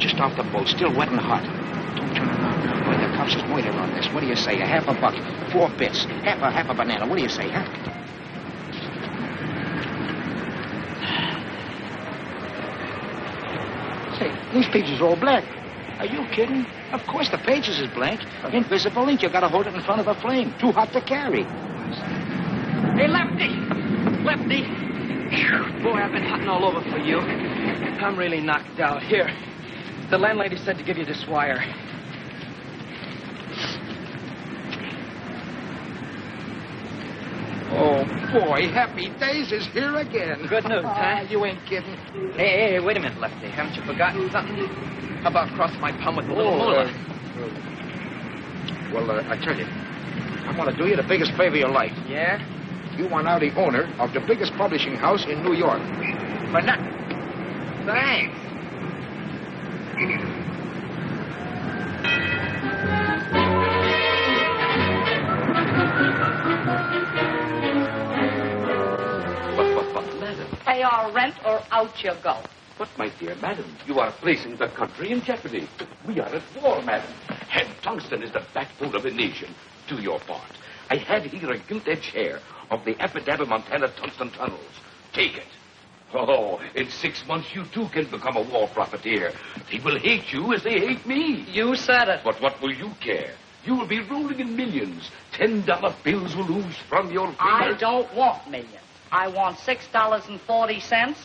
just off the boat, still wet and hot. Don't turn around now, boy. The cops is waiting on this. What do you say? A half a buck, 4 bits, half a banana. What do you say, huh? Say, these pages are all blank. Are you kidding? Of course the pages is blank. Invisible ink. You gotta hold it in front of a flame. Too hot to carry. Hey, Lefty! Lefty! Boy, I've been hunting all over for you. I'm really knocked out. Here, the landlady said to give you this wire. Oh, boy, Happy Days is here again. Good news, huh? You ain't kidding. Hey, wait a minute, Lefty. Haven't you forgotten something? How about crossing my palm with a little moolah? Well, I tell you, I want to do you the biggest favor of your life. Yeah? You are now the owner of the biggest publishing house in New York. For nothing. Thanks. But, madam. Pay our rent or out you go. But, my dear madam, you are placing the country in jeopardy. We are at war, madam. And tungsten is the backbone of the nation. Do your part. I have here a gilt-edged share of the Epidaba Montana tungsten tunnels. Take it. Oh, in 6 months you too can become a war profiteer. They will hate you as they hate me. You said it. But what will you care? You will be rolling in millions. $10 bills will ooze from your fingers. I don't want millions. I want $6.40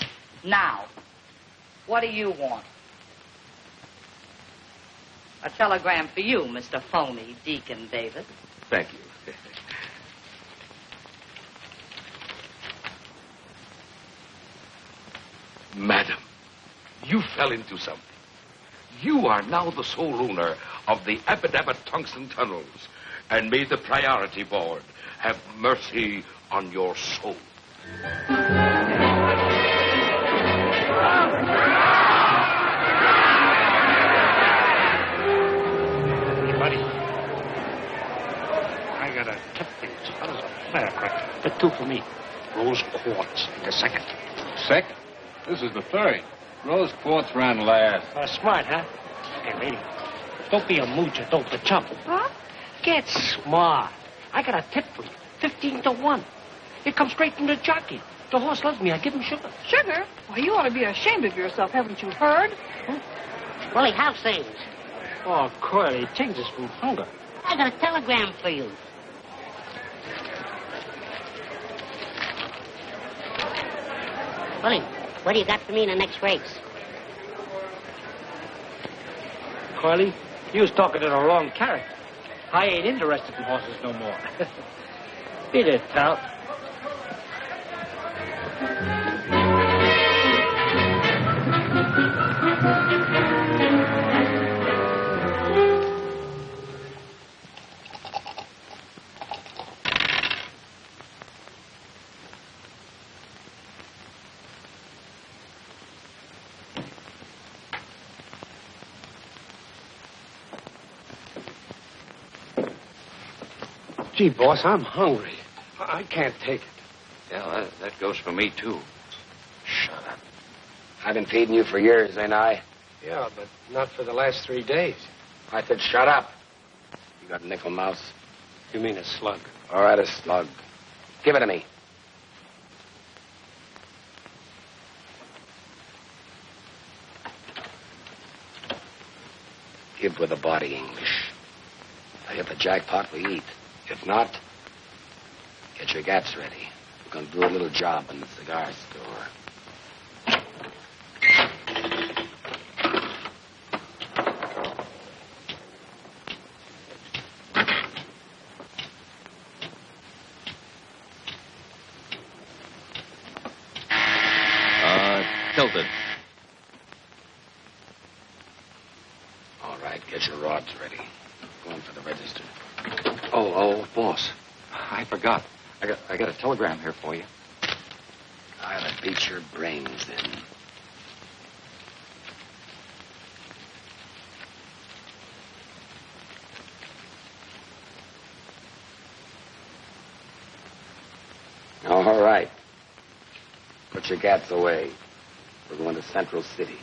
now. What do you want? A telegram for you, Mr. Phony Deacon David. Thank you. Madam, you fell into something. You are now the sole owner of the Epidaba tungsten tunnels, and may the priority board have mercy on your soul. Hey, buddy. I got a tip thing. How does a firecracker? The 2 for me. Rose quartz. The second. Second? This is the third. Rose quartz ran last. Smart, huh? Hey, lady. Don't be a moocher. Don't be a chump. Huh? Get smart. I got a tip for you. 15 to 1. It comes straight from the jockey. The horse loves me. I give him sugar. Sugar? Why, you ought to be ashamed of yourself. Haven't you heard? Willie, how's things? Oh, Curly, things is from hunger. I got a telegram for you. Willie, what do you got for me in the next race? Curly, you was talking to the wrong character. I ain't interested in horses no more. Beat it, pal. Gee, boss, I'm hungry. I can't take it. Yeah, that goes for me, too. Shut up. I've been feeding you for years, ain't I? Yeah, but not for the last 3 days. I said shut up. You got a nickel mouse? You mean a slug? All right, a slug. Give it to me. Give with the body, English. If I hit the jackpot, we eat. If not, get your gats ready. We're going to do a little job in the cigar store. Tilted. All right, get your rods ready. Going for the register. Oh, boss. I forgot. I got a telegram here for you. I'll beat your brains then. All right. Put your gats away. We're going to Central City.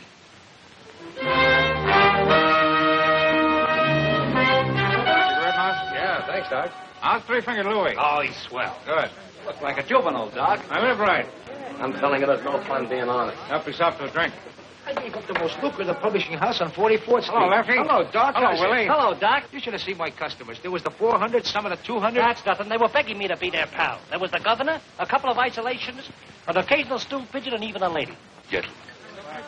Thanks, Doc. How's Three-Fingered Louie? Oh, he's swell. Good. Look like a juvenile, Doc. I live right. I'm telling you, there's no fun being honest. Help yourself to a drink. I gave up the most lucrative publishing house on 44th Street. Hello, Lefty. Hello, Doc. Hello, How's it? Willie. Hello, Doc. You should have seen my customers. There was the 400, some of the 200. That's nothing. They were begging me to be their pal. There was the governor, a couple of isolations, an occasional stool pigeon, and even a lady. Gentlemen,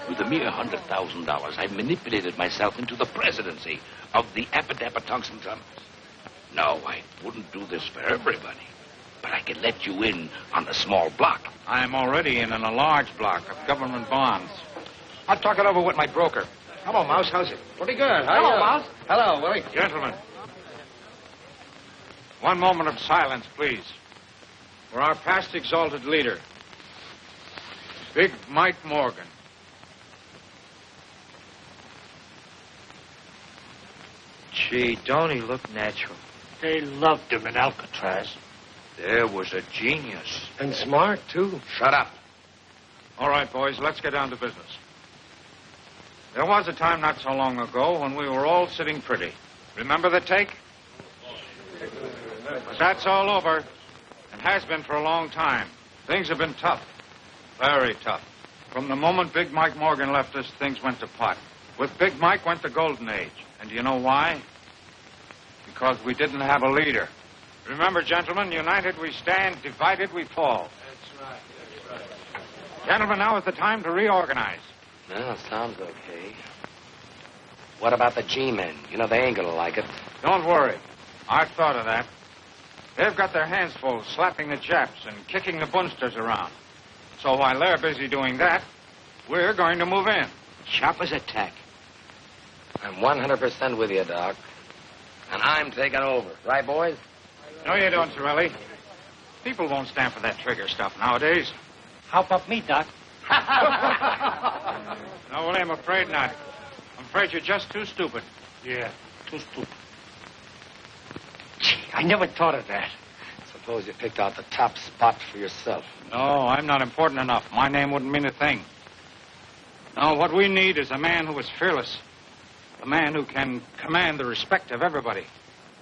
with a mere $100,000, I manipulated myself into the presidency of the Appadappa Tungsten Tunnels. No, I wouldn't do this for everybody, but I could let you in on a small block. I'm already in a large block of government bonds. I'll talk it over with my broker. Hello, Mouse. How's it? Pretty good. Hello, Mouse. Hello, Willie. Gentlemen, one moment of silence, please. For our past exalted leader, Big Mike Morgan. Gee, don't he look natural? They loved him in Alcatraz. There was a genius. And smart, too. Shut up. All right, boys, let's get down to business. There was a time not so long ago when we were all sitting pretty. Remember the take? But that's all over, and has been for a long time. Things have been tough, very tough. From the moment Big Mike Morgan left us, things went to pot. With Big Mike went the golden age. And do you know why? Because we didn't have a leader. Remember, gentlemen, united we stand, divided we fall. That's right. Gentlemen, now is the time to reorganize. Well, sounds okay. What about the G-men? You know, they ain't gonna like it. Don't worry. I've thought of that. They've got their hands full slapping the Japs and kicking the Bunsters around. So while they're busy doing that, we're going to move in. Sharp as a tack. I'm 100% with you, Doc. And I'm taking over. Right, boys? No, you don't, Sorelli. People won't stand for that trigger stuff nowadays. How about me, Doc? No, Willie, I'm afraid not. I'm afraid you're just too stupid. Yeah, too stupid. Gee, I never thought of that. Suppose you picked out the top spot for yourself. No, I'm not important enough. My name wouldn't mean a thing. No, what we need is a man who is fearless. A man who can command the respect of everybody.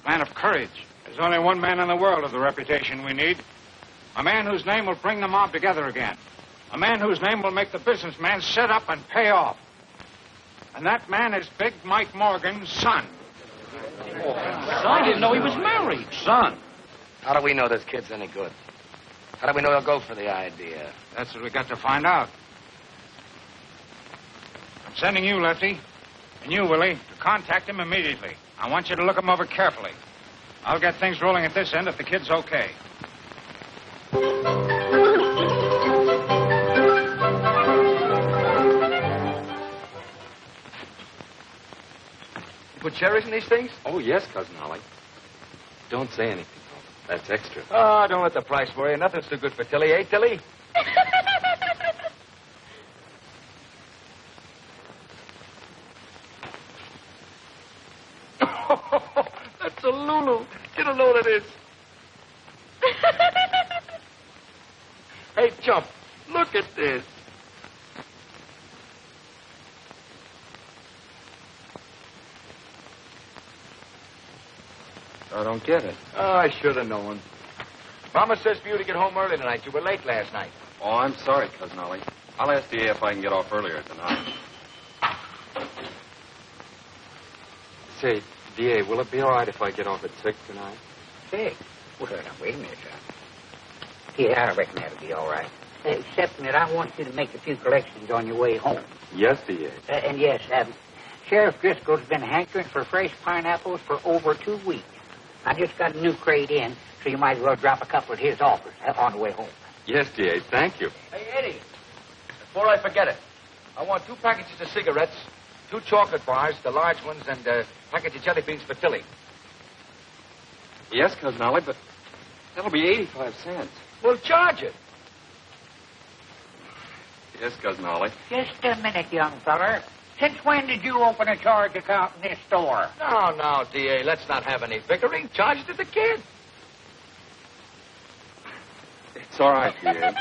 A man of courage. There's only one man in the world of the reputation we need. A man whose name will bring the mob together again. A man whose name will make the businessman sit up and pay off. And that man is Big Mike Morgan's son. I didn't know he was married. Son. How do we know this kid's any good? How do we know he'll go for the idea? That's what we got to find out. I'm sending you, Lefty, and you, Willie, to contact him immediately. I want you to look him over carefully. I'll get things rolling at this end if the kid's okay. You put cherries in these things? Oh, yes, Cousin Ollie. Don't say anything, though. That's extra. Oh, don't let the price worry you. Nothing's too good for Tilly, eh, Tilly? That's a Lulu. You don't know what it is. Hey, Chump, look at this. I don't get it. Oh, I should have known. Mama says for you to get home early tonight. You were late last night. Oh, I'm sorry, Cousin Ollie. I'll ask DA if I can get off earlier tonight. Say, DA, will it be all right if I get off at 6 tonight? Say, well, now, wait a minute, son. Yeah, I reckon that'll be all right. Except that I want you to make a few collections on your way home. Yes, DA. And yes, Sheriff Driscoll's been hankering for fresh pineapples for over 2 weeks. I just got a new crate in, so you might as well drop a couple at his office on the way home. Yes, DA, thank you. Hey, Eddie, before I forget it, I want 2 packages of cigarettes, 2 chocolate bars, the large ones, and a package of jelly beans for Tilly. Yes, Cousin Ollie, but that'll be 85 cents. We'll charge it. Yes, Cousin Ollie. Just a minute, young feller. Since when did you open a charge account in this store? No, DA, let's not have any bickering. Charge it to the kid. It's all right, DA.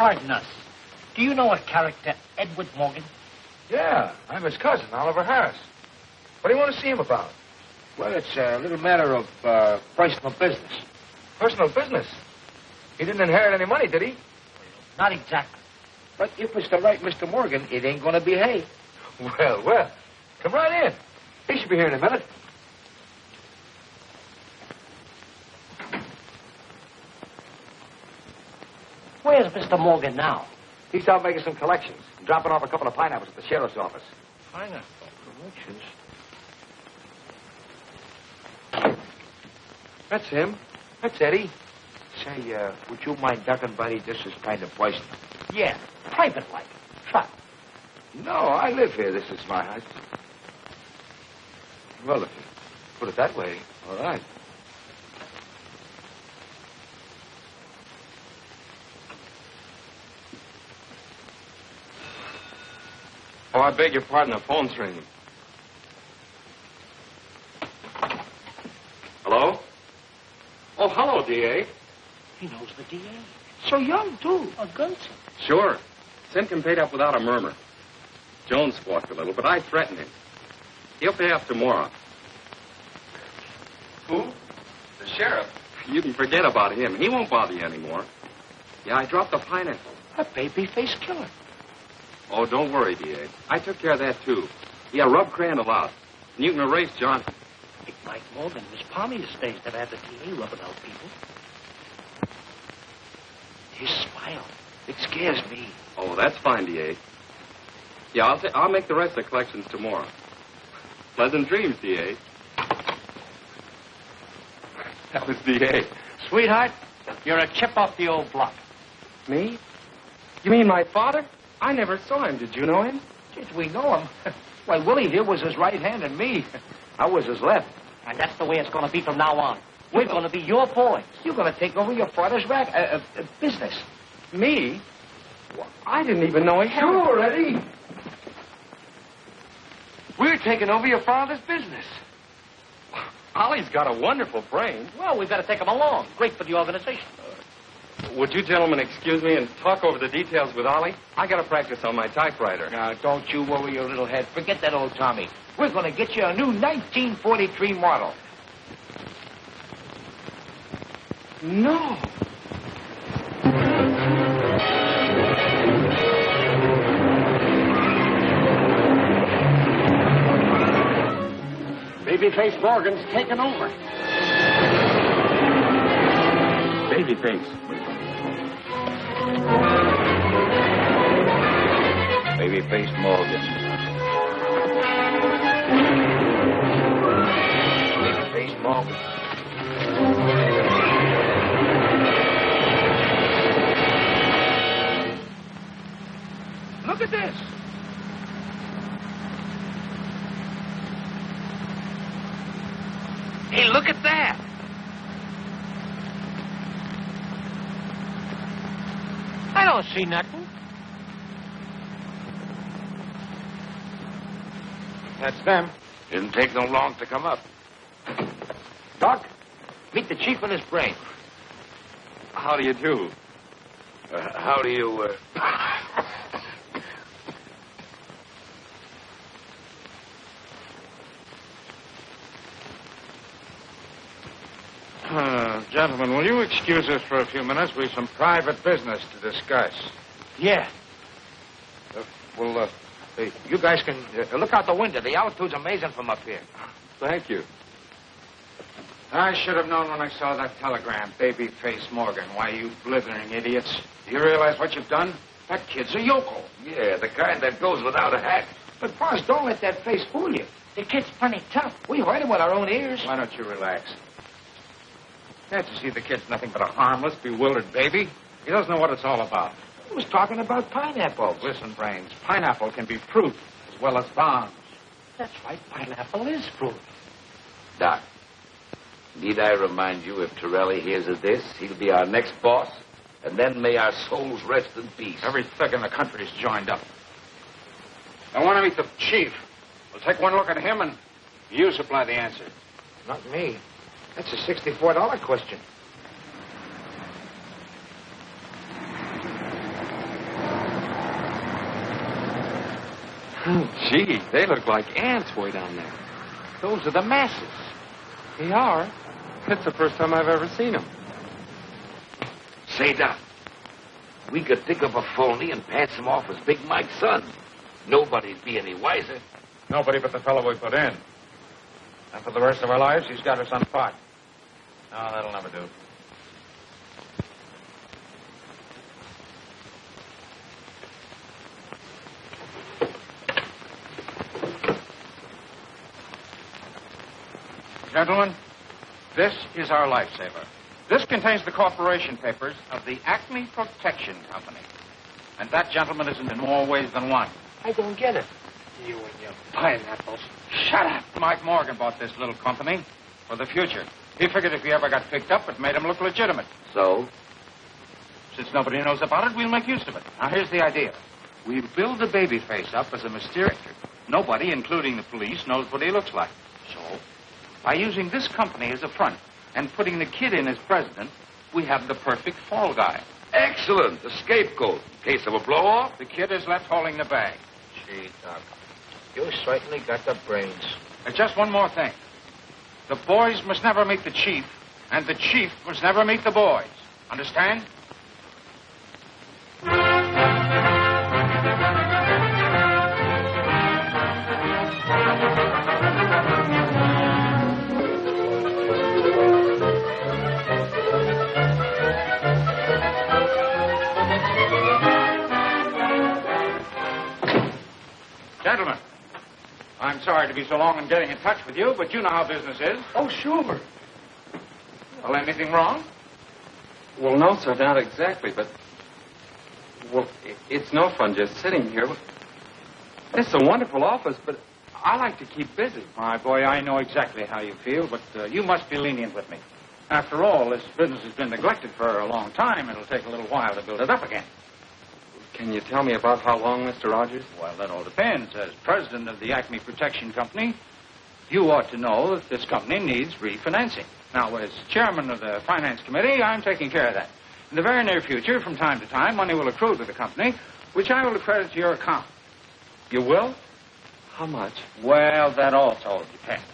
Pardon us. Do you know a character, Edward Morgan? Yeah, I'm his cousin, Oliver Harris. What do you want to see him about? Well, it's a little matter of personal business. Personal business? He didn't inherit any money, did he? Not exactly. But if it's the right Mr. Morgan, it ain't going to behave. Well. Come right in. He should be here in a minute. Where's Mr. Morgan now? He's out making some collections. Dropping off a couple of pineapples at the sheriff's office. Pineapple collections? That's him. That's Eddie. Say, would you mind ducking, buddy? This is kind of poison. Yeah, private-like. Try. No, I live here. This is my house. Well, if you put it that way, all right. Oh, I beg your pardon. The phone's ringing. Hello? Oh, hello, D.A. He knows the D.A. So young, too. A gunslinger. Sure. Simpkin paid up without a murmur. Jones squawked a little, but I threatened him. He'll pay up tomorrow. Who? The sheriff. You can forget about him. He won't bother you anymore. Yeah, I dropped the pineapple. A baby-faced killer. Oh, don't worry, D.A. I took care of that, too. Yeah, rub Crandall out. And you can erase Johnson. It might more than Miss Palmy's days that had the D.A. rubbing out people. His smile. It scares me. Oh, that's fine, D.A. Yeah, I'll make the rest of the collections tomorrow. Pleasant dreams, D.A. That was D.A. Sweetheart, you're a chip off the old block. Me? You mean my father? I never saw him. Did you know him? Did we know him? Why, Willie here was his right hand and me. I was his left. And that's the way it's going to be from now on. We're going to be your boys. You're going to take over your father's business. Me? Well, I didn't even know he had... Sure, Eddie. We're taking over your father's business. Ollie's got a wonderful brain. Well, we better take him along. Great for the organization. Would you gentlemen excuse me and talk over the details with Ollie? I got to practice on my typewriter. Now, don't you worry your little head. Forget that old Tommy. We're going to get you a new 1943 model. No. Babyface Morgan's taken over. Babyface. Babyface Morgan. Babyface Morgan. Look at this. Hey, look at that. I don't see nothing. That's them. Didn't take them long to come up. Doc, meet the chief and his brain. How do you do? How do you, Gentlemen, will you excuse us for a few minutes? We've some private business to discuss. Yeah. You guys can look out the window. The altitude's amazing from up here. Thank you. I should have known when I saw that telegram, Babyface Morgan. Why, you blithering idiots. Do you realize what you've done? That kid's a yokel. Yeah, the kind that goes without a hat. But, boss, don't let that face fool you. The kid's plenty tough. We heard him with our own ears. Why don't you relax? Can't you see the kid's nothing but a harmless, bewildered baby? He doesn't know what it's all about. He was talking about pineapples. Listen, Brains, pineapple can be fruit as well as bombs. That's right. Pineapple is fruit. Doc, need I remind you, if Torelli hears of this, he'll be our next boss, and then may our souls rest in peace. Every thug in the country's joined up. I want to meet the chief. We'll take one look at him, and you supply the answer. Not me. That's a $64 question. Gee, they look like ants way down there. Those are the masses. They are. It's the first time I've ever seen them. Say, Doc, we could dig up a phony and pass him off as Big Mike's son. Nobody'd be any wiser. Nobody but the fellow we put in. And for the rest of our lives, he's got us on pot. No, that'll never do. Gentlemen, this is our lifesaver. This contains the corporation papers of the Acme Protection Company. And that, gentleman, isn't in more ways than one. I don't get it. You and your pineapples. Shut up. Mike Morgan bought this little company for the future. He figured if he ever got picked up, it made him look legitimate. So? Since nobody knows about it, we'll make use of it. Now, here's the idea. We'll build the baby face up as a mysterious... Nobody, including the police, knows what he looks like. So, by using this company as a front and putting the kid in as president, we have the perfect fall guy. Excellent. The scapegoat. In case of a blow-off. The kid is left holding the bag. Gee, Doc, you certainly got the brains. And just one more thing. The boys must never meet the chief, and the chief must never meet the boys. Understand? Gentlemen, I'm sorry to be so long in getting in touch with you, but you know how business is. Oh, sure. Well, anything wrong? Well, no, sir, not exactly, but... Well, it's no fun just sitting here. It's a wonderful office, but I like to keep busy. My boy, I know exactly how you feel, but you must be lenient with me. After all, this business has been neglected for a long time. It'll take a little while to build it up again. Can you tell me about how long, Mr. Rogers? Well, that all depends. As president of the Acme Protection Company, you ought to know that this company needs refinancing. Now, as chairman of the finance committee, I'm taking care of that. In the very near future, from time to time, money will accrue to the company, which I will credit to your account. You will? How much? Well, that also depends.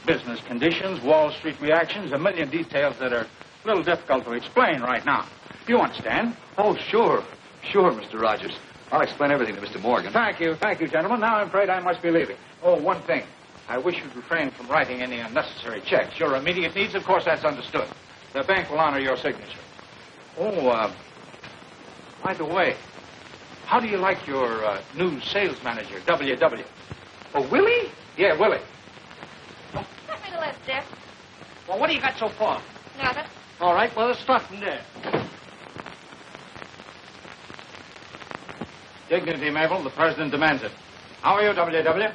Business conditions, Wall Street reactions, a million details that are a little difficult to explain right now. You understand? Oh, sure. Sure, Mr. Rogers. I'll explain everything to Mr. Morgan. Thank you, gentlemen. Now I'm afraid I must be leaving. Oh, one thing. I wish you'd refrain from writing any unnecessary checks. Your immediate needs, of course, that's understood. The bank will honor your signature. Oh, by the way, how do you like your new sales manager, W.W.? Oh, Willie? Yeah, Willie. Let me the left, Jeff. Well, what do you got so far? Nothing. All right, well, let's start from there. Dignity, Mabel. The president demands it. How are you, W.W.?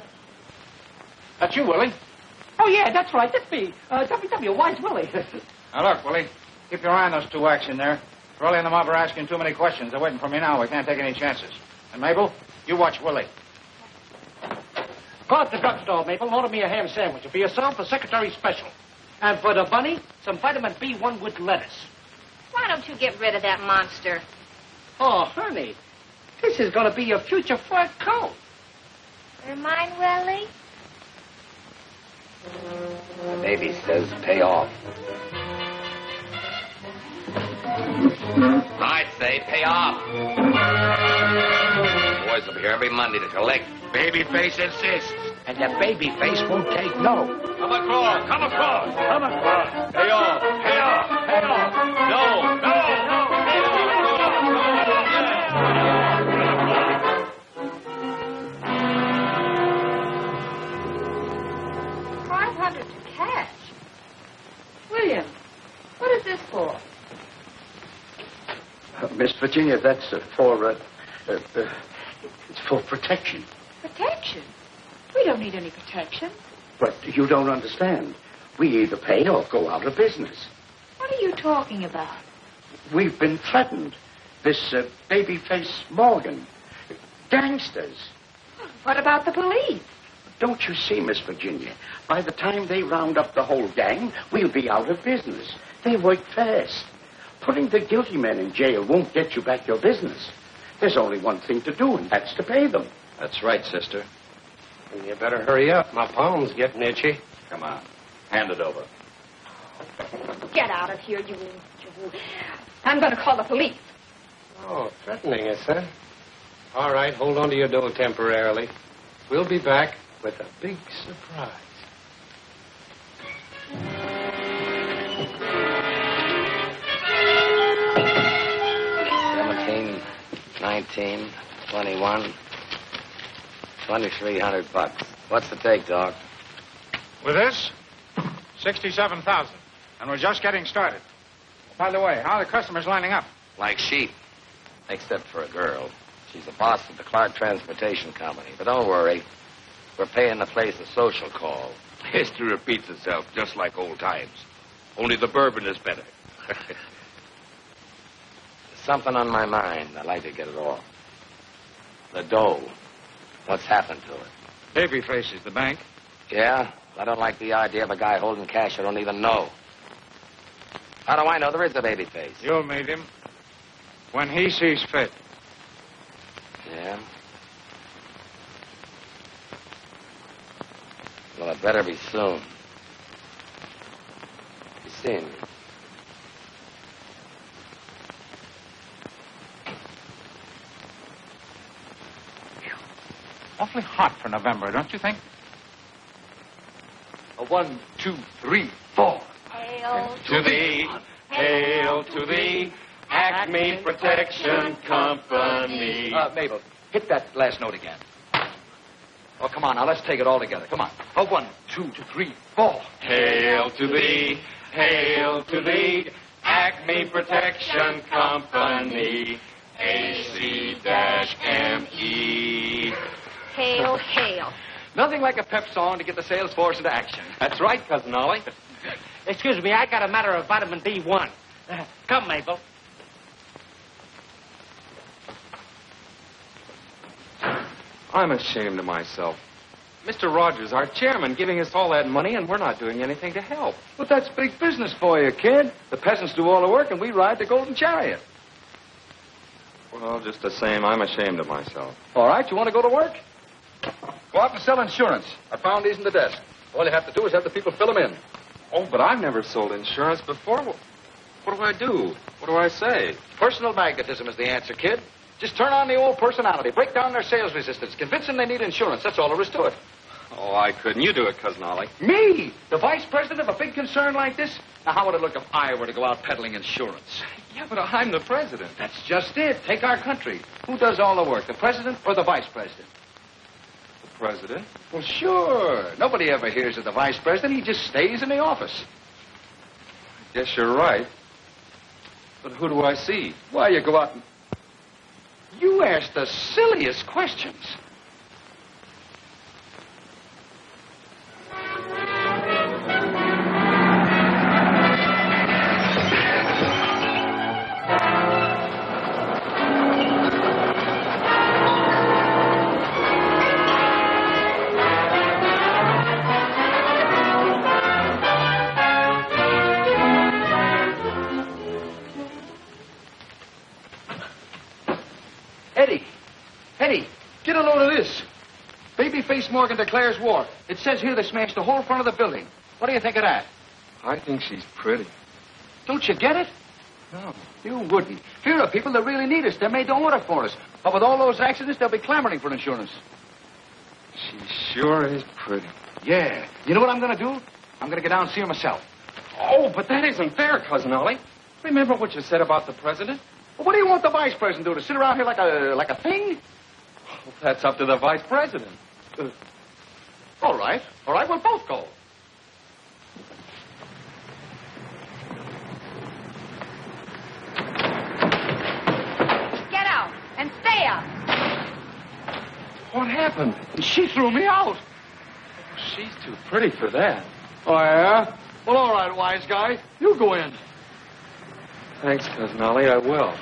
That's you, Willie. Oh, yeah, that's right. That's me. W.W. Why's Willie? Now, look, Willie. Keep your eye on those two whacks in there. Rolly and the mob are asking too many questions. They're waiting for me now. We can't take any chances. And, Mabel, you watch Willie. Go out to the drugstore, Maple, and order me a ham sandwich. For yourself, a secretary special. And for the bunny, some vitamin B1 with lettuce. Why don't you get rid of that monster? Oh, honey, this is going to be your future fur coat. Mine, Willie? The baby says pay off. I say pay off. Boys will be here every Monday to collect. Babyface insists, and the babyface won't take no. Come across, come across, come across. Pay off, pay off, pay off. No, no, no, pay $500 to cash. William, what is this for? Miss Virginia, that's it's for protection. Protection? We don't need any protection. But you don't understand. We either pay or go out of business. What are you talking about? We've been threatened. This babyface Morgan. Gangsters. What about the police? Don't you see, Miss Virginia? By the time they round up the whole gang, we'll be out of business. They work fast. Putting the guilty men in jail won't get you back your business. There's only one thing to do, and that's to pay them. That's right, sister. You better hurry up. My palm's getting itchy. Come on. Hand it over. Get out of here, you. I'm going to call the police. Oh, threatening us, huh? All right, hold on to your dough temporarily. We'll be back with a big surprise. 19, 21, 2,300 bucks. What's the take, dog? With this, 67,000. And we're just getting started. By the way, how are the customers lining up? Like sheep. Except for a girl. She's the boss of the Clark Transportation Company. But don't worry. We're paying the place a social call. History repeats itself just like old times. Only the bourbon is better. There's something on my mind. I'd like to get it off. The dough. What's happened to it? Babyface is the bank. Yeah? I don't like the idea of a guy holding cash I don't even know. How do I know there is a babyface? You'll meet him when he sees fit. Yeah? Well, it better be soon. You seeing me? Awfully hot for November, don't you think? A 1, 2, 3, 4. Hail To thee, hail to thee, Acme Protection Company. Mabel, hit that last note again. Oh, come on, now, let's take it all together. Come on. 1, 2, 3, 4. Hail to thee, Acme Protection Company, AC-ME. Hail, hail. Nothing like a pep song to get the sales force into action. That's right, Cousin Ollie. Excuse me, I got a matter of vitamin B1. Come, Mabel. I'm ashamed of myself. Mr. Rogers, our chairman, giving us all that money, and we're not doing anything to help. But that's big business for you, kid. The peasants do all the work, and we ride the golden chariot. Well, just the same, I'm ashamed of myself. All right, you want to go to work? Go out and sell insurance. I found these in the desk. All you have to do is have the people fill them in. Oh, but I've never sold insurance before. What do I do? What do I say? Personal magnetism is the answer, kid. Just turn on the old personality. Break down their sales resistance. Convince them they need insurance. That's all there is to it. Oh, I couldn't. You do it, Cousin Ollie. Me? The vice president of a big concern like this? Now, how would it look if I were to go out peddling insurance? Yeah, but I'm the president. That's just it. Take our country. Who does all the work, the president or the vice president? The president? Well, sure. Nobody ever hears of the vice president. He just stays in the office. I guess you're right. But who do I see? Why, you go out and... You ask the silliest questions. Eddie, get a load of this. Babyface Morgan declares war. It says here they smashed the whole front of the building. What do you think of that? I think she's pretty. Don't you get it? No. You wouldn't. Here are people that really need us. They made the order for us. But with all those accidents, they'll be clamoring for insurance. She sure is pretty. Yeah. You know what I'm going to do? I'm going to get down and see her myself. Oh, but that isn't fair, Cousin Ollie. Remember what you said about the president? Well, what do you want the vice president to do? To sit around here like a thing? Well, that's up to the vice president. All right. All right, we'll both go. Get out and stay out. What happened? She threw me out. She's too pretty for that. Oh, yeah? Well, all right, wise guy. You go in. Thanks, Cousin Ollie. I will.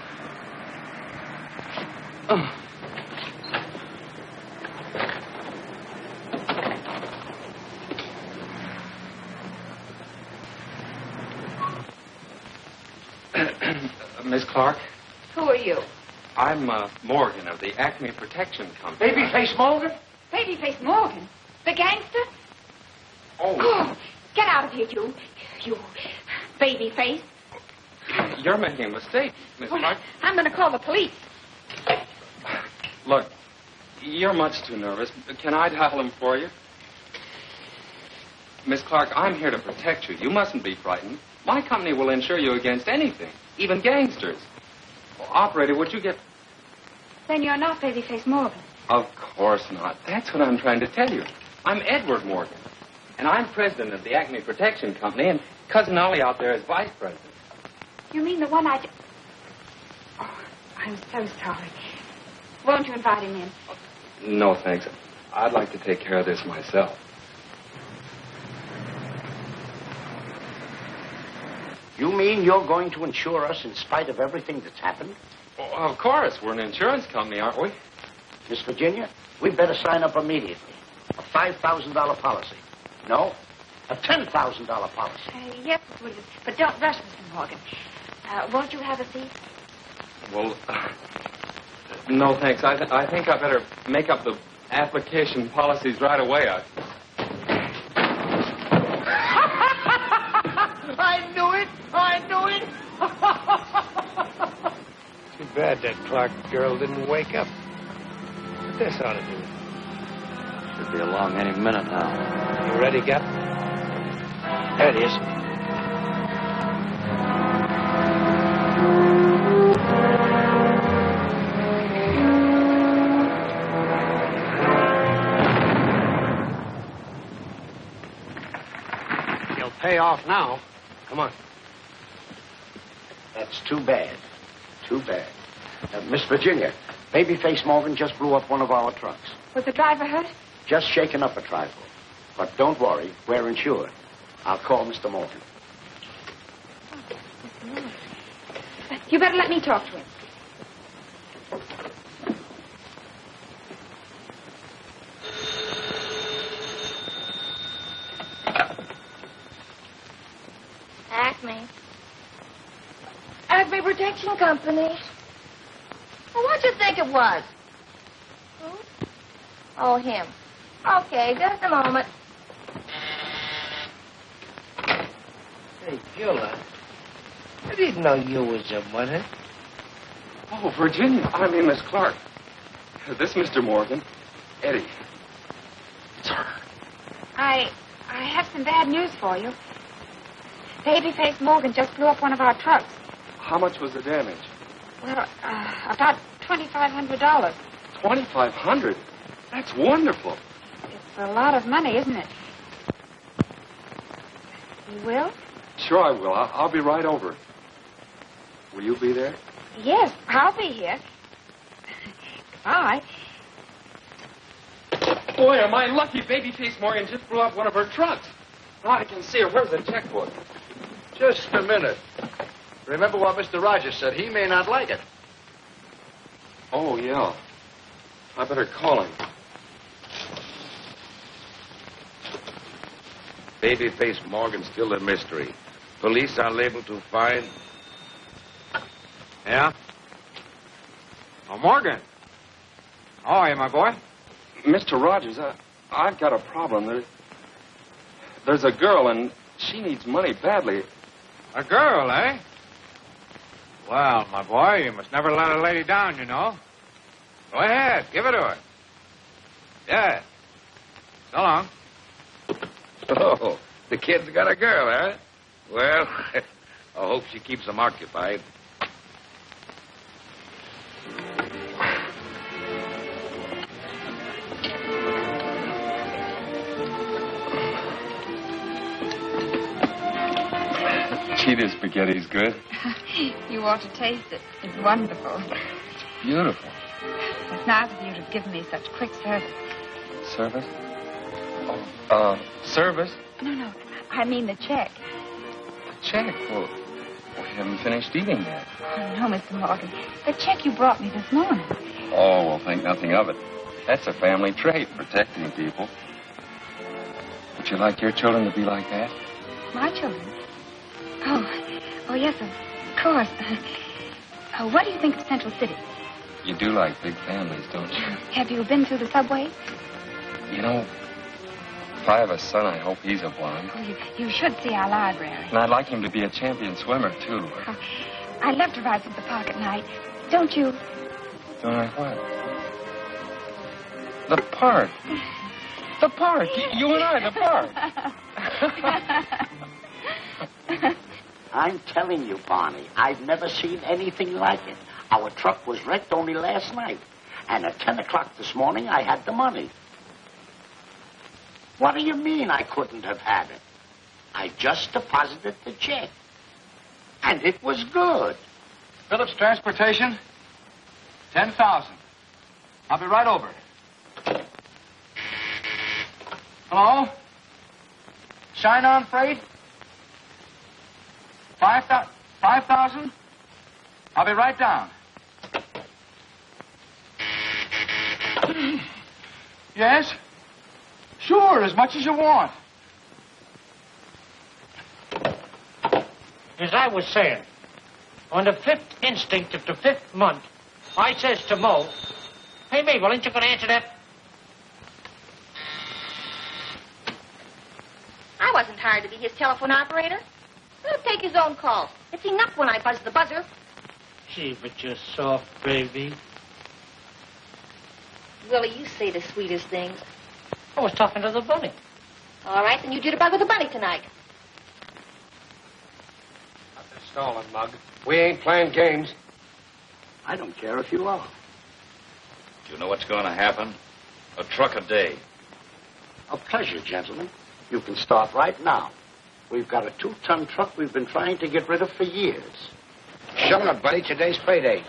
Miss Clark? Who are you? I'm Morgan of the Acme Protection Company. Babyface Morgan? Babyface Morgan? The gangster? Oh. Get out of here, you babyface. You're making a mistake, Miss Clark. I'm going to call the police. Look, you're much too nervous. Can I dial him for you? Miss Clark, I'm here to protect you. You mustn't be frightened. My company will insure you against anything, even gangsters. Well, operator, would you get... Then you're not Babyface Morgan. Of course not. That's what I'm trying to tell you. I'm Edward Morgan, and I'm president of the Acme Protection Company, and Cousin Ollie out there is vice president. You mean the one I... Oh, I'm so sorry. Won't you invite him in? No, thanks. I'd like to take care of this myself. You mean you're going to insure us in spite of everything that's happened? Well, of course. We're an insurance company, aren't we? Miss Virginia, we'd better sign up immediately. A $5,000 policy. No, a $10,000 policy. Yes, Miss Williams, but don't rush, Mr. Morgan. Won't you have a seat? Well, no, thanks. I think I better make up the application policies right away. I knew it! I knew it! Too bad that Clark girl didn't wake up. But this ought to do it. Should be along any minute now. You ready, Gap? There it is. He'll pay off now. Come on. That's too bad. Too bad. Miss Virginia, Babyface Morgan just blew up one of our trucks. Was the driver hurt? Just shaken up a trifle. But don't worry, we're insured. I'll call Mr. Morgan. You better let me talk to him. Acme Protection Company. Well, what'd you think it was? Who? Oh, him. Okay, just a moment. Hey, Gilda, I didn't know you was a mother. Oh, Virginia. I mean, Miss Clark. This Mr. Morgan. Eddie. It's her. I have some bad news for you. Babyface Morgan just blew up one of our trucks. How much was the damage? Well, about $2,500. $2,500? That's wonderful. It's a lot of money, isn't it? You will? Sure I will. I'll be right over. Will you be there? Yes, I'll be here. Goodbye. Boy, am I lucky Babyface Morgan just blew up one of her trucks. Oh, I can see her. Where's the checkbook? Just a minute. Remember what Mr. Rogers said. He may not like it. Oh, yeah. I better call him. Babyface Morgan's still a mystery. Police are able to find... Yeah? Oh, Morgan. How are you, my boy? Mr. Rogers, I've got a problem. There's a girl, and she needs money badly. A girl, eh? Well, my boy, you must never let a lady down, you know. Go ahead, give it to her. Yeah. So long. Oh, the kid's got a girl, huh? Well, I hope she keeps him occupied. Gee, this spaghetti's good. You ought to taste it. It's wonderful. Beautiful. It's nice of you to give me such quick service. Service? Service? No. I mean the check. The check? Well, we haven't finished eating yet. Oh, no, Mr. Morgan. The check you brought me this morning. Oh, well, think nothing of it. That's a family trait, protecting people. Would you like your children to be like that? My children? Oh, yes, of course. What do you think of Central City? You do like big families, don't you? Have you been through the subway? You know, if I have a son, I hope he's a blonde. Oh, you should see our library. And I'd like him to be a champion swimmer, too. Oh, I'd love to ride through the park at night. Don't you? Don't I what? The park. The park. You and I, the park. I'm telling you, Barney, I've never seen anything like it. Our truck was wrecked only last night. And at 10 o'clock this morning, I had the money. What do you mean I couldn't have had it? I just deposited the check. And it was good. Phillips Transportation, 10,000. I'll be right over. Hello? Shine On Freight? 5,000? I'll be right down. Yes? Sure, as much as you want. As I was saying, on the 5th instinct of the 5th month, I says to Mo, "Hey, Mabel, ain't you going to answer that?" I wasn't hired to be his telephone operator. Let him take his own calls. It's enough when I buzz the buzzer. Gee, but you're soft, baby. Willie, you say the sweetest things. I was talking to the bunny. All right, then you do the bug with the bunny tonight. Nothing stolen, Mug. We ain't playing games. I don't care if you are. Do you know what's going to happen? A truck a day. A pleasure, gentlemen. You can start right now. We've got a 2-ton truck we've been trying to get rid of for years. Showing up, buddy. Today's payday.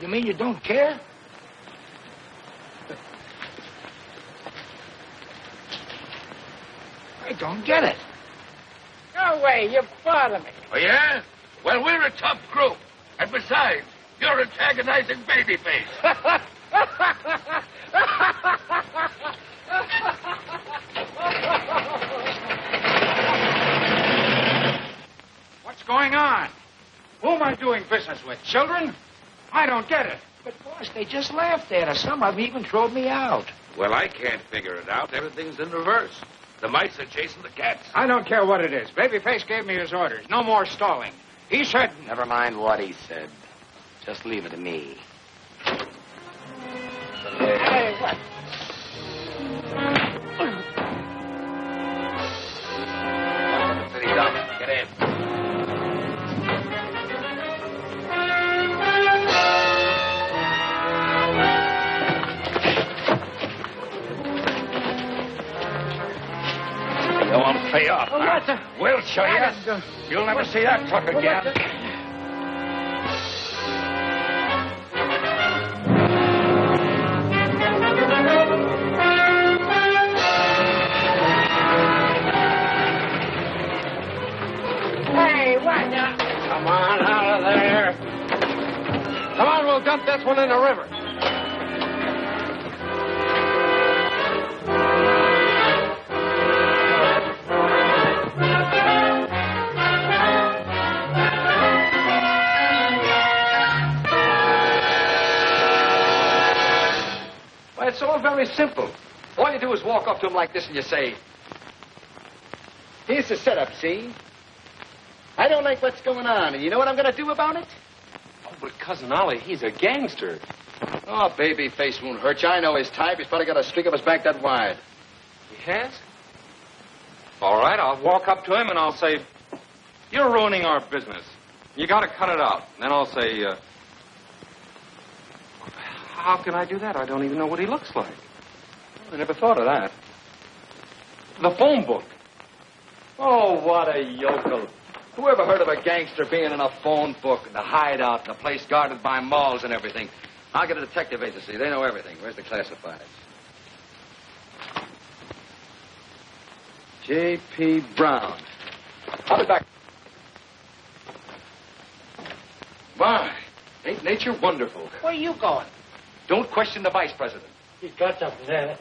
You mean you don't care? I don't get it. No way, you bother me. Oh, yeah? Well, we're a tough group. And besides, you're antagonizing Babyface. What's going on? Who am I doing business with? Children? I don't get it. But, boss, they just laughed at us. Some of them even throwed me out. Well, I can't figure it out. Everything's in reverse. The mice are chasing the cats. I don't care what it is. Babyface gave me his orders. No more stalling. He said... Never mind what he said. Just leave it to me. Hey, what? City dump. Get in. You won't pay off, Oh, huh? what the... We'll show you. You'll never see that truck again. Hey, what now? Come on, out of there. Come on, we'll dump this one in the river. Well, it's all very simple. All you do is walk up to him like this and you say, "Here's the setup, see? I don't like what's going on, and you know what I'm going to do about it?" Oh, but Cousin Ollie, he's a gangster. Oh, Babyface won't hurt you. I know his type. He's probably got a streak up his back that wide. He has? All right, I'll walk up to him and I'll say, "You're ruining our business. You got to cut it out." And then I'll say, how can I do that? I don't even know what he looks like. I never thought of that. The phone book. Oh, what a yokel. Who ever heard of a gangster being in a phone book and a hideout and a place guarded by malls and everything? I'll get a detective agency. They know everything. Where's the classifieds? J.P. Brown. I'll be back. My, ain't nature wonderful? Where are you going? Don't question the vice president. He's got something there.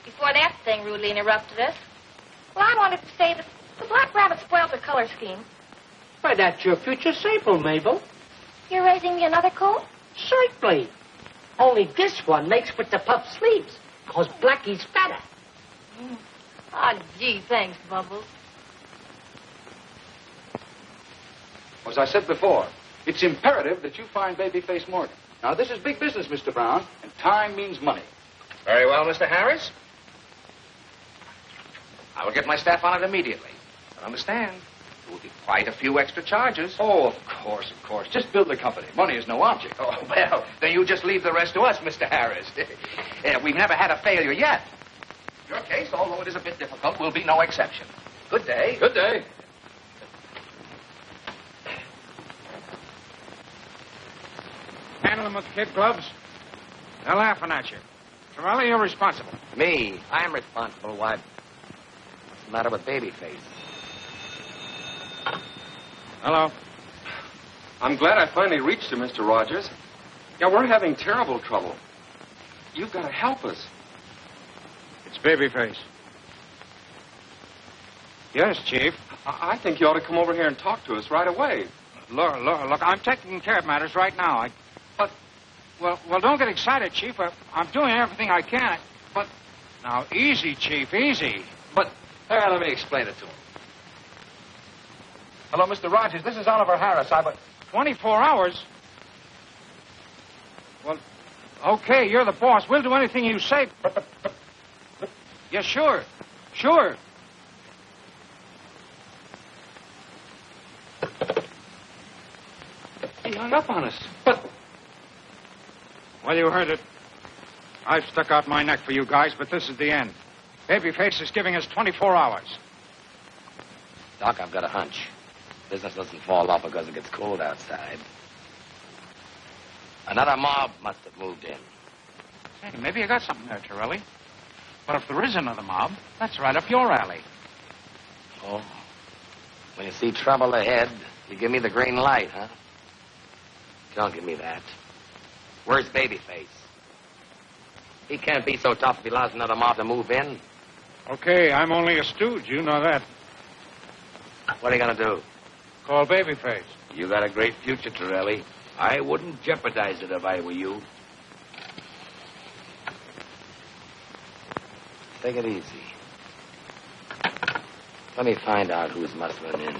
Before that thing rudely interrupted us, well, I wanted to say that the The black rabbit spoiled the color scheme. Why, that's your future sable, Mabel. You're raising me another colt? Certainly. Only this one makes with the puff sleeves, 'cause Blackie's fatter. Oh, gee, thanks, Bubbles. As I said before, it's imperative that you find Babyface Morgan. Now, this is big business, Mr. Brown, and time means money. Very well, Mr. Harris. I will get my staff on it immediately. But understand, there will be quite a few extra charges. Oh, of course, of course. Just build the company. Money is no object. Oh, well, then you just leave the rest to us, Mr. Harris. We've never had a failure yet. Your case, although it is a bit difficult, will be no exception. Good day. Good day. Handle them with kid gloves. They're laughing at you. Torelli, you're responsible. Me? I'm responsible. Why? What's the matter with Babyface? Hello. I'm glad I finally reached you, Mr. Rogers. Yeah, we're having terrible trouble. You've got to help us. It's Babyface. Yes, Chief. I think you ought to come over here and talk to us right away. Look, I'm taking care of matters right now. Well, don't get excited, Chief. I'm doing everything I can. But, now, easy, Chief, easy. But, let me explain it to him. Hello, Mr. Rogers. This is Oliver Harris. 24 hours? Well, okay, you're the boss. We'll do anything you say. Yeah, sure. Sure. He hung up on us. But... Well, you heard it. I've stuck out my neck for you guys, but this is the end. Babyface is giving us 24 hours. Doc, I've got a hunch. Business doesn't fall off because it gets cold outside. Another mob must have moved in. Hey, maybe you got something there, Torelli. But if there is another mob, that's right up your alley. Oh. When you see trouble ahead, you give me the green light, huh? Don't give me that. Where's Babyface? He can't be so tough if he allows another mob to move in. Okay, I'm only a stooge. You know that. What are you going to do? Call Babyface. You got a great future, Torelli. I wouldn't jeopardize it if I were you. Take it easy. Let me find out who's muscling in.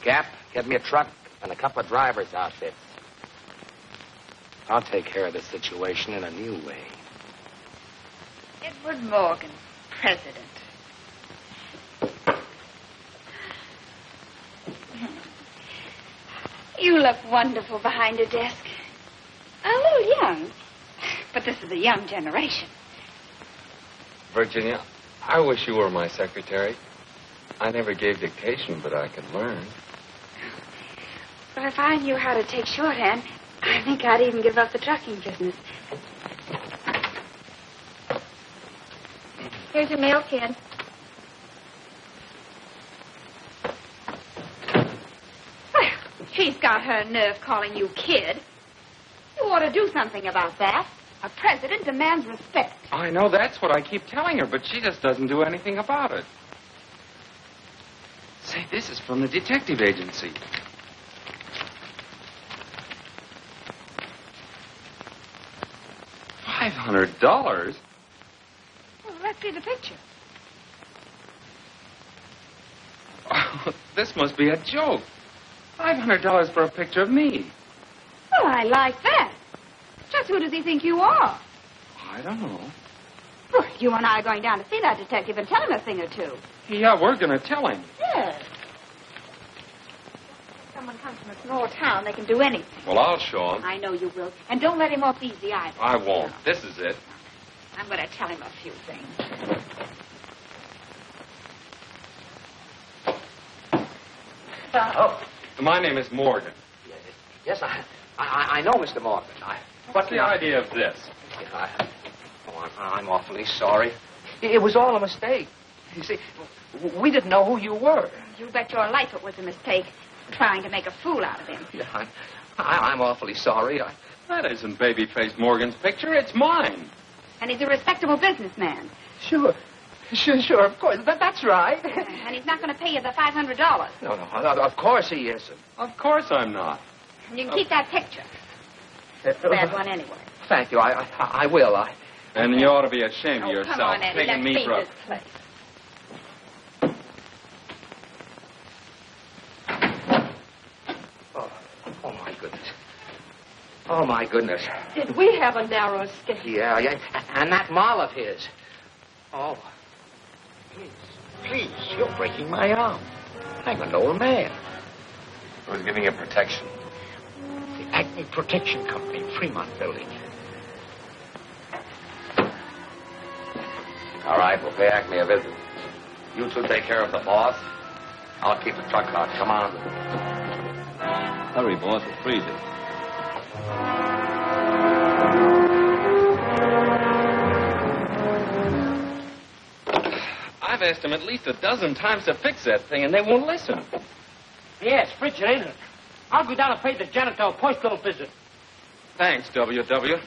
Gap, get me a truck and a couple of driver's outfits. I'll take care of this situation in a new way. Edward Morgan, president. You look wonderful behind a desk. A little young, but this is a young generation. Virginia, I wish you were my secretary. I never gave dictation, but I could learn. But if I knew how to take shorthand, I think I'd even give up the trucking business. Here's your mail, kid. Well, she's got her nerve calling you kid. You ought to do something about that. A president demands respect. I know that's what I keep telling her, but she just doesn't do anything about it. Say, this is from the detective agency. $500? Well, let's see the picture. Oh, this must be a joke. $500 for a picture of me. Well, I like that. Just who does he think you are? I don't know. Well, you and I are going down to see that detective and tell him a thing or two. Yeah, we're going to tell him. Yes. If someone comes from a small town, they can do anything. Well, I'll show him. I know you will. And don't let him off easy either. I won't. This is it. I'm going to tell him a few things. Oh. My name is Morgan. Yes, I know, Mr. Morgan. What's the idea of this? I'm awfully sorry. It was all a mistake. You see, we didn't know who you were. You bet your life it was a mistake, trying to make a fool out of him. Yeah, I'm awfully sorry. That isn't Babyface Morgan's picture. It's mine. And he's a respectable businessman. Sure. Sure, of course. That's right. And he's not going to pay you the $500. No, of course he isn't. Of course I'm not. And you can keep that picture. Bad one anyway. Thank you. I will. And you ought to be ashamed of Oh, yourself, come on, Eddie. taking Let's me for a... paint this place. Oh, my goodness. Oh, my goodness. Did we have a narrow escape? Yeah. And that mall of his. Oh. Please, you're breaking my arm. I'm an old man. Who's giving you protection? The Acme Protection Company, Fremont Building. All right, we'll pay Acme a visit. You two take care of the boss. I'll keep the truck hot. Come on. Hurry, boss. It's freezing. I've asked them at least a dozen times to fix that thing, and they won't listen. Yeah, it's frigid, ain't it? I'll go down and pay the janitor a postal visit. Thanks, W.W.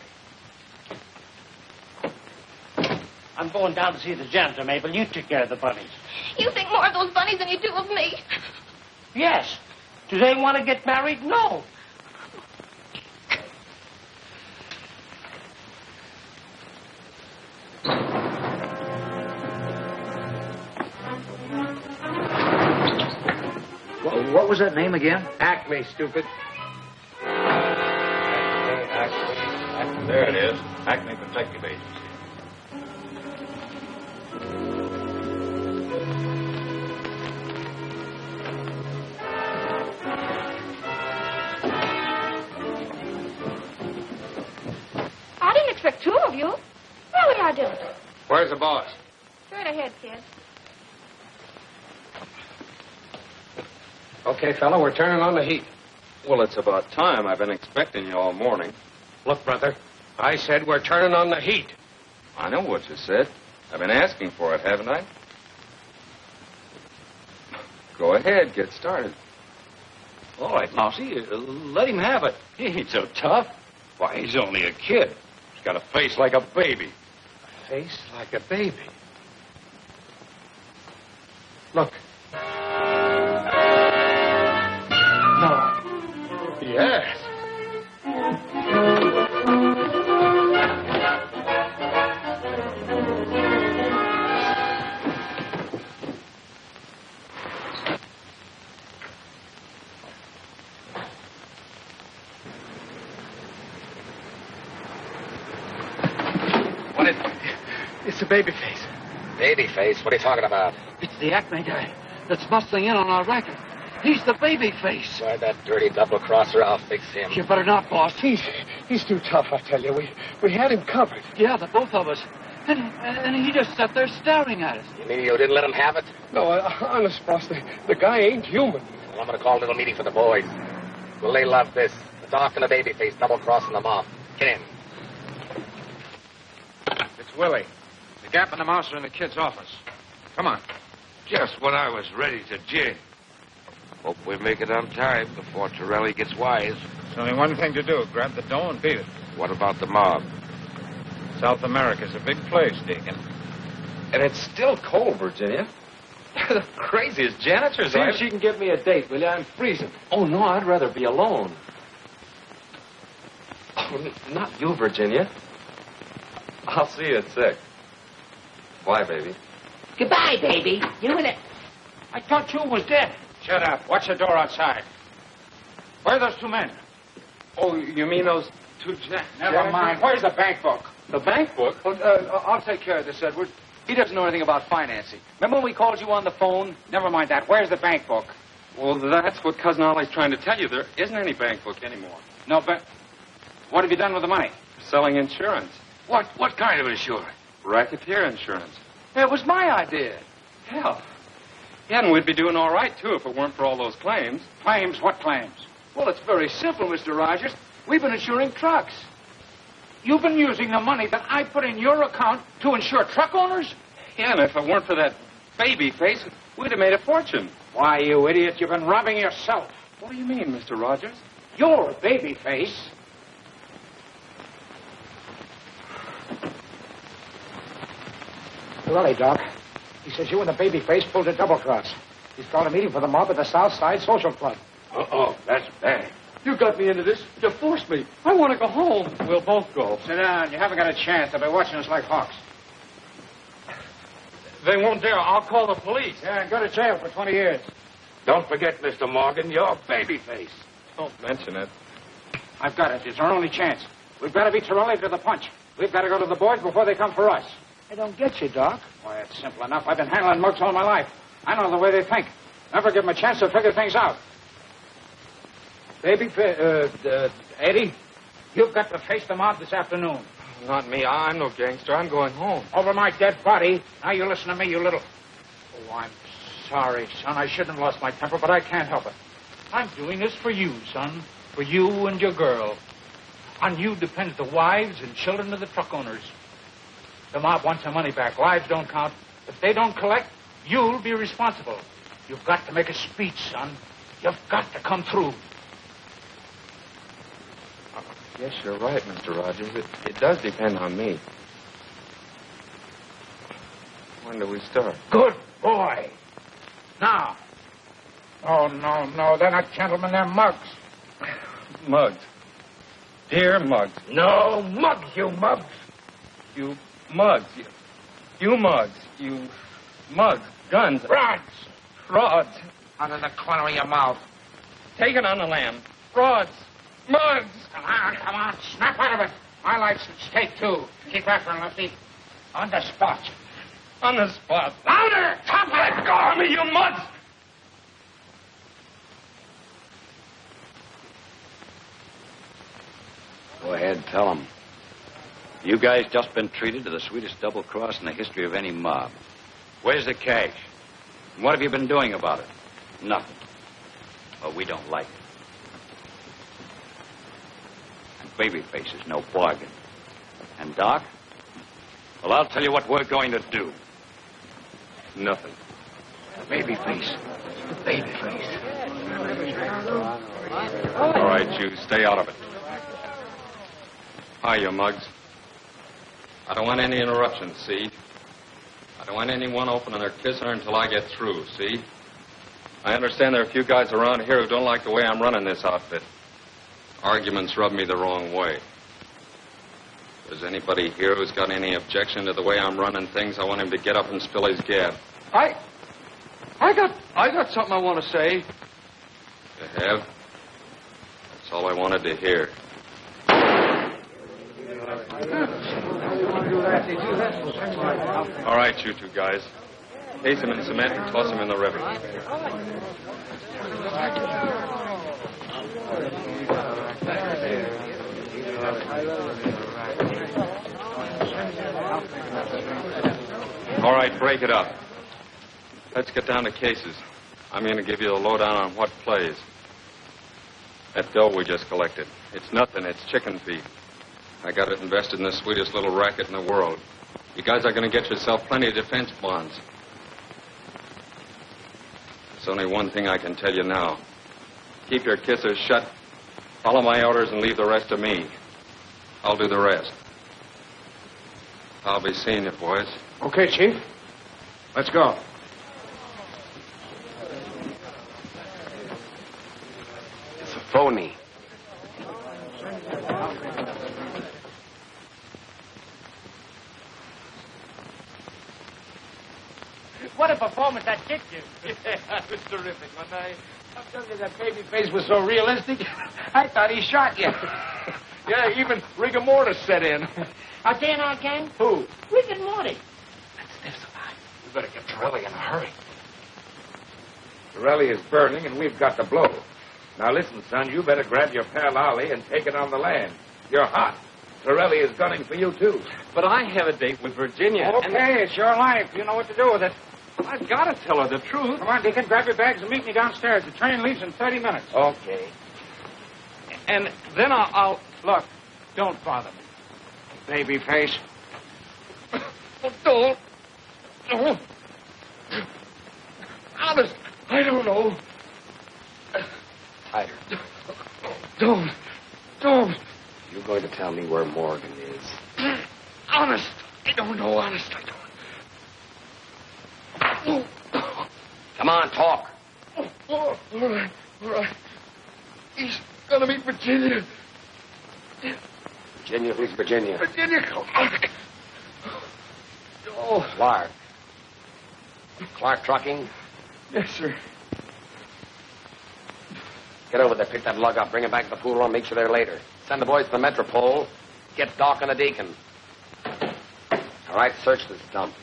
I'm going down to see the janitor, Mabel. You take care of the bunnies. You think more of those bunnies than you do of me. Yes. Do they want to get married? No. What was that name again? Acme, stupid. Acme. There it is. Acme Protective Agency. I didn't expect two of you. Really, I didn't. Where's the boss? Straight ahead, kid. Okay, fella, we're turning on the heat. Well, it's about time. I've been expecting you all morning. Look, brother, I said we're turning on the heat. I know what you said. I've been asking for it, haven't I? Go ahead, get started. All right, Mousy, let him have it. He ain't so tough. Why, he's only a kid. He's got a face like a baby. A face like a baby. Look. No. Yes. What is it? It's a baby face. Baby face? What are you talking about? It's the Acme guy that's bustling in on our racket. He's the baby face. Why, that dirty double-crosser, I'll fix him. You better not, boss. He's too tough, I tell you. We had him covered. Yeah, the both of us. And he just sat there staring at us. You mean you didn't let him have it? No, honest, boss, the guy ain't human. Well, I'm going to call a little meeting for the boys. Will they love this? The doc and the baby face double-crossing them off. Get in. It's Willie. The Gap and the Mouse are in the kid's office. Come on. Just when I was ready to jig. Hope we make it on time before Torelli gets wise. There's only one thing to do. Grab the dough and beat it. What about the mob? South America's a big place, Deacon. And it's still cold, Virginia. They're the craziest janitors. See if she can get me a date, will you? I'm freezing. Oh, no, I'd rather be alone. Oh, not you, Virginia. I'll see you at 6. Bye, baby. Goodbye, baby. You and it. I thought you was dead. Shut up. Watch the door outside. Where are those two men? Oh, you mean those two Never mind. Where's the bank book? The bank book? I'll take care of this, Edward. He doesn't know anything about financing. Remember when we called you on the phone? Never mind that. Where's the bank book? Well, that's what Cousin Ollie's trying to tell you. There isn't any bank book anymore. No, but what have you done with the money? Selling insurance. What kind of insurance? Racketeer insurance. It was my idea. Hell. Yeah, and we'd be doing all right, too, if it weren't for all those claims. Claims? What claims? Well, it's very simple, Mr. Rogers. We've been insuring trucks. You've been using the money that I put in your account to insure truck owners? Yeah, and if it weren't for that baby face, we'd have made a fortune. Why, you idiot, you've been robbing yourself. What do you mean, Mr. Rogers? You're a baby face. Willie, Doc. He says you and the babyface pulled a double cross. He's called a meeting for the mob at the South Side Social Club. Uh-oh, that's bad. You got me into this. You forced me. I want to go home. We'll both go. Sit down. You haven't got a chance. They'll be watching us like hawks. They won't dare. I'll call the police. Yeah, and go to jail for 20 years. Don't forget, Mr. Morgan, you're babyface. Don't mention it. I've got it. It's our only chance. We've got to beat Torelli to the punch. We've got to go to the boys before they come for us. I don't get you, Doc. Why, it's simple enough. I've been handling mugs all my life. I know the way they think. Never give them a chance to figure things out. Eddie, you've got to face the mob this afternoon. Not me. I'm no gangster. I'm going home. Over my dead body. Now you listen to me, you little... Oh, I'm sorry, son. I shouldn't have lost my temper, but I can't help it. I'm doing this for you, son. For you and your girl. On you depends the wives and children of the truck owners. The mob wants their money back. Lives don't count. If they don't collect, you'll be responsible. You've got to make a speech, son. You've got to come through. Yes, you're right, Mr. Rogers. It does depend on me. When do we start? Good boy. Now. Oh, no. They're not gentlemen. They're mugs. Mugs. Dear mugs. No, mugs, you mugs. You mugs. You mugs. You mugs. Guns. Rods. Rods. Out of the corner of your mouth. Take it on the lam. Rods. Mugs. Come on. Snap out of it. My life's at stake, too. Keep after him, Lefty. On the spot. On the spot. Louder! Top Let go of me, you mugs! Go ahead, tell them. You guys just been treated to the sweetest double cross in the history of any mob. Where's the cash? And what have you been doing about it? Nothing. Well, we don't like it. And Babyface is no bargain. And Doc? Well, I'll tell you what we're going to do. Nothing. Babyface. Babyface. All right, you stay out of it. Hi, you mugs. I don't want any interruptions, see? I don't want anyone opening their kisser until I get through, see? I understand there are a few guys around here who don't like the way I'm running this outfit. Arguments rub me the wrong way. If there's anybody here who's got any objection to the way I'm running things, I want him to get up and spill his gab. I got something I want to say. You have? That's all I wanted to hear. All right, you two guys. Case him in cement and toss him in the river. All right, break it up. Let's get down to cases. I'm going to give you the lowdown on what plays. That dough we just collected. It's nothing. It's chicken feed. I got it invested in the sweetest little racket in the world. You guys are going to get yourself plenty of defense bonds. There's only one thing I can tell you now. Keep your kissers shut, follow my orders, and leave the rest to me. I'll do the rest. I'll be seeing you, boys. Okay, Chief. Let's go. It's a phony. What a performance that kicked you. Yeah, that was terrific, wasn't I? I'm telling you, that Babyface was so realistic, I thought he shot you. Yeah, even rigor mortis set in. Are they in our gang? Who? Rick and Morty. We better get Torelli in a hurry. Torelli is burning, and we've got to blow. Now, listen, son, you better grab your pal Ollie and take it on the land. You're hot. Torelli is gunning for you, too. But I have a date with Virginia. Okay, it's your life. You know what to do with it. I've got to tell her the truth. Come on, Deacon, grab your bags and meet me downstairs. The train leaves in 30 minutes. Okay. And then I'll... Look, don't bother me. Babyface. Don't. Honest, I don't know. Tighter. Don't. You're going to tell me where Morgan is. Honest, I don't know. Honest, I don't. Come on, talk. All right. He's gonna meet Virginia. Virginia? Who's Virginia? Virginia Clark. Oh. Clark. Clark Trucking? Yes, sir. Get over there, pick that lug up, bring it back to the pool room, make sure they're later. Send the boys to the Metropole. Get Doc and the Deacon. All right, search this dump.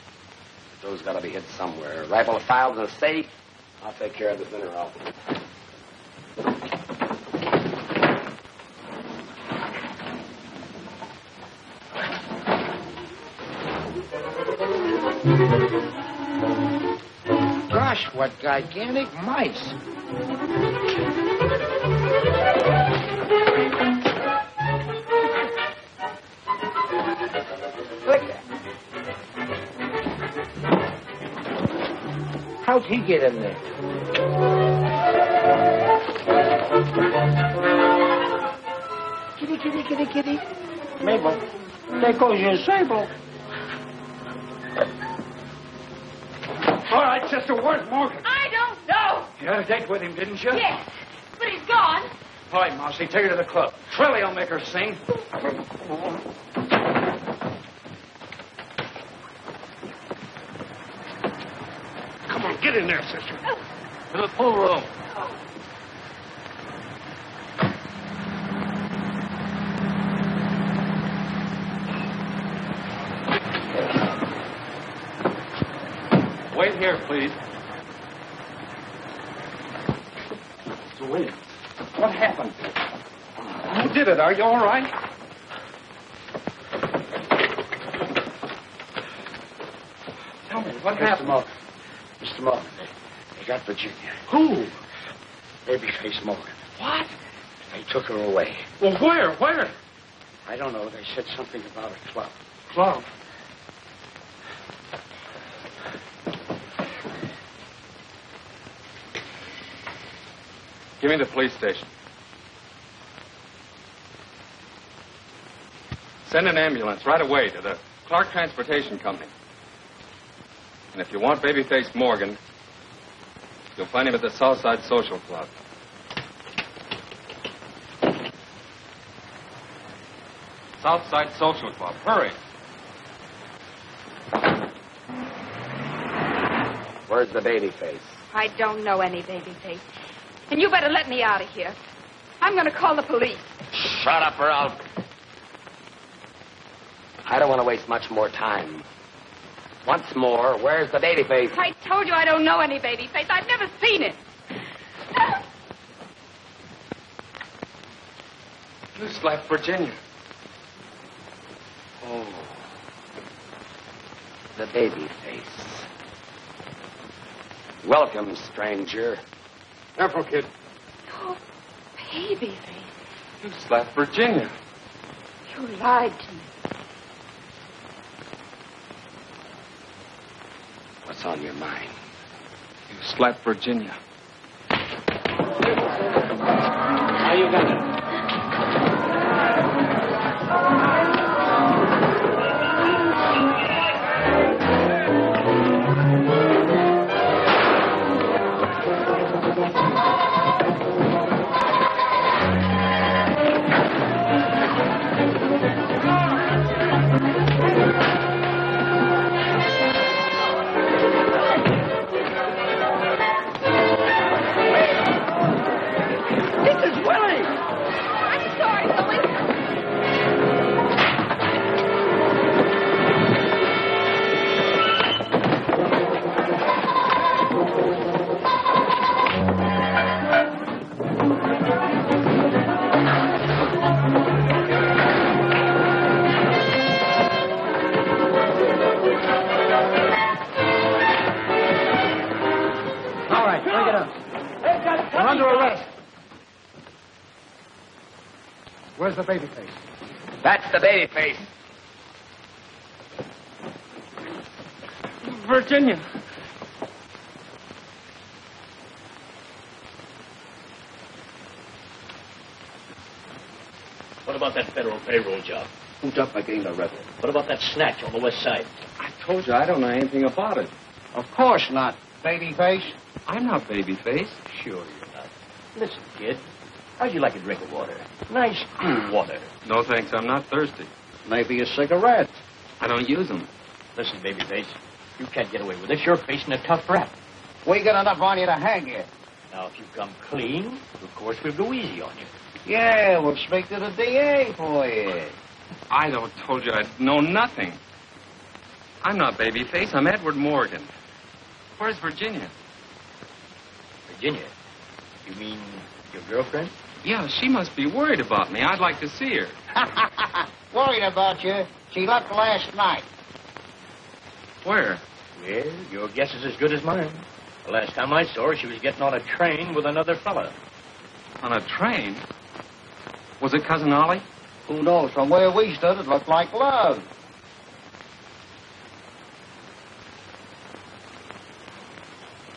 The dough's got to be hid somewhere. Rifle the files in a safe. I'll take care of the dinner out. Gosh, what gigantic mice. Look at that. How'd he get in there? Kitty. Mabel, there goes your sable. All right, sister, where's Morgan? I don't know. You had a date with him, didn't you? Yes, but he's gone. All right, Mousy, take her to the club. Trilly will make her sing. Come on, get in there, sister. To the pool room. Wait here, please. Mr. Williams, what happened? Who did it? Are you all right? Tell me, what happened? Mr. Morgan, they got Virginia. Who? Babyface Morgan. What? They took her away. Well, where? Where? I don't know. They said something about a club. Club? Give me the police station. Send an ambulance right away to the Clark Transportation Company. And if you want Babyface Morgan, you'll find him at the Southside Social Club. Southside Social Club. Hurry. Where's the Babyface? I don't know any Babyface. And you better let me out of here. I'm going to call the police. Shut up or I'll... I don't want to waste much more time. Once more, where's the Babyface? I told you I don't know any Babyface. I've never seen it. You slapped Virginia. Oh. The Babyface. Welcome, stranger. Careful, kid. Oh, Babyface. You slapped Virginia. You lied to me. What's on your mind? You slapped Virginia. How you got it? Where's the Babyface? That's the Babyface. Virginia. What about that federal payroll job? Who's up against the rebel? What about that snatch on the west side? I told you I don't know anything about it. Of course not, babyface. I'm not babyface. Sure you're not. Listen, kid. How'd you like a drink of water? Nice, cool water. No, thanks. I'm not thirsty. Maybe a cigarette. I don't use them. Listen, babyface. You can't get away with this. You're facing a tough rap. We got enough on you to hang you. Now, if you come clean, of course we'll go easy on you. Yeah, we'll speak to the DA for you. I told you I know nothing. I'm not babyface. I'm Edward Morgan. Where's Virginia? Virginia? You mean your girlfriend? Yeah, she must be worried about me. I'd like to see her. Worried about you. She left last night. Where? Well, your guess is as good as mine. The last time I saw her, she was getting on a train with another fella. On a train? Was it Cousin Ollie? Who knows? From where we stood, it looked like love.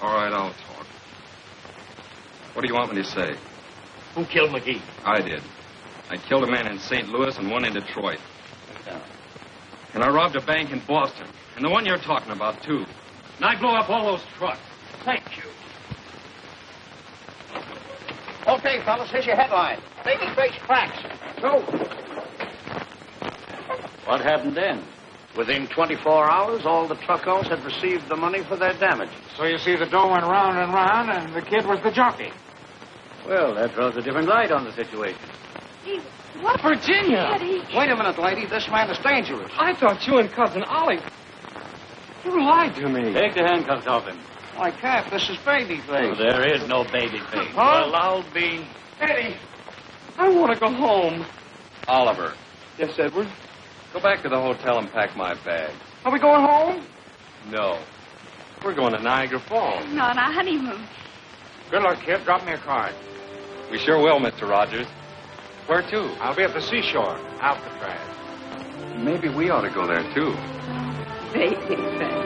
All right, I'll talk. What do you want me to say? Who killed McGee? I did. I killed a man in St. Louis and one in Detroit. And I robbed a bank in Boston. And the one you're talking about, too. And I blew up all those trucks. Thank you. Okay, fellas, here's your headline. Babyface cracks. Go. What happened then? Within 24 hours, all the truck owners had received the money for their damages. So you see, the dough went round and round, and the kid was the jockey. Well, that throws a different light on the situation. What? Virginia! Eddie. Wait a minute, lady. This man is dangerous. I thought you and Cousin Ollie... You lied to me. Take the handcuffs off him. I can't. This is babyface. Oh, there is no babyface. Huh? Well, I'll be... Eddie, I want to go home. Oliver. Yes, Edward? Go back to the hotel and pack my bag. Are we going home? No. We're going to Niagara Falls. No, on our honeymoon. Good luck, kid. Drop me a card. We sure will, Mr. Rogers. Where to? I'll be at the seashore, Alcatraz. Maybe we ought to go there, too. Baby.